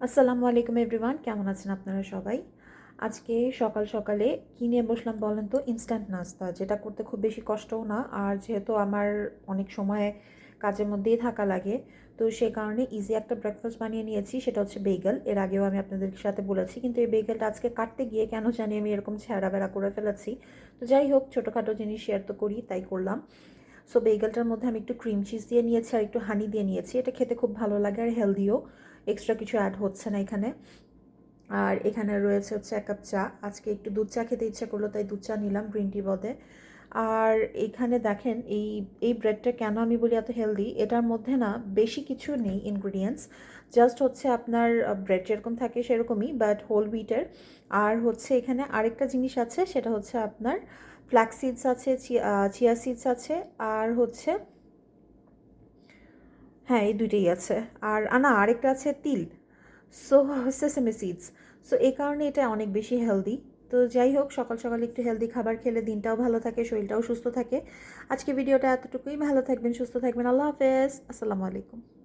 আসসালামু আলাইকুম এভরিওয়ান, কেমন আছেন আপনারা সবাই? আজকে সকাল সকালে কী নিয়ে বসলাম বলেন তো? ইনস্ট্যান্ট নাস্তা, যেটা করতে খুব বেশি কষ্টও না। আর যেহেতু আমার অনেক সময় কাজের মধ্যেই থাকা লাগে, তো সে কারণে ইজি একটা ব্রেকফাস্ট বানিয়ে নিয়েছি। সেটা হচ্ছে বেগেল। এর আগেও আমি আপনাদের সাথে বলেছি, কিন্তু এই বেগেলটা আজকে কাটতে গিয়ে কেন জানি আমি এরকম ছেঁড়া বেড়া করে ফেলেছি। তো যাই হোক, ছোটোখাটো জিনিস শেয়ার তো করি, তাই করলাম। সো বেগেলটার মধ্যে আমি একটু ক্রিম চিজ দিয়ে নিয়েছি আর একটু হানি দিয়ে নিয়েছি। এটা খেতে খুব ভালো লাগে আর হেলদিও। এক্সট্রা কিছু অ্যাড হচ্ছে না এখানে। আর এখানে রয়েছে হচ্ছে 1 কাপ চা। আজকে একটু দুধ চা খেতে ইচ্ছা করলো, তাই দুধ চা নিলাম গ্রিন টি বদলে। আর এখানে দেখেন, এই ব্রেডটা কেন আমি বলি এত হেলদি, এটার মধ্যে না বেশি কিছু নেই ইনগ্রিডিয়েন্টস। জাস্ট হচ্ছে আপনার ব্রেড যেরকম থাকে সেরকমই, বাট হোল হুইটের। আর হচ্ছে এখানে আরেকটা জিনিস আছে, সেটা হচ্ছে আপনার ফ্ল্যাক্স সিডস আছে, চিয়া সিডস আছে, আর হচ্ছে হ্যাঁ, এই দুইটাই আছে। আর না, আরেকটা আছে তিল। So sesame seeds. সো এই কারণে এটা অনেক বেশি হেলদি। তো যাই হোক, সকাল সকাল একটু হেলদি খাবার খেলে দিনটাও ভালো থাকে, শরীরটাও সুস্থ থাকে। আজকে ভিডিওটা এতটুকুই। ভালো থাকবেন, সুস্থ থাকবেন। আল্লাহ হাফেজ। আসসালামু আলাইকুম।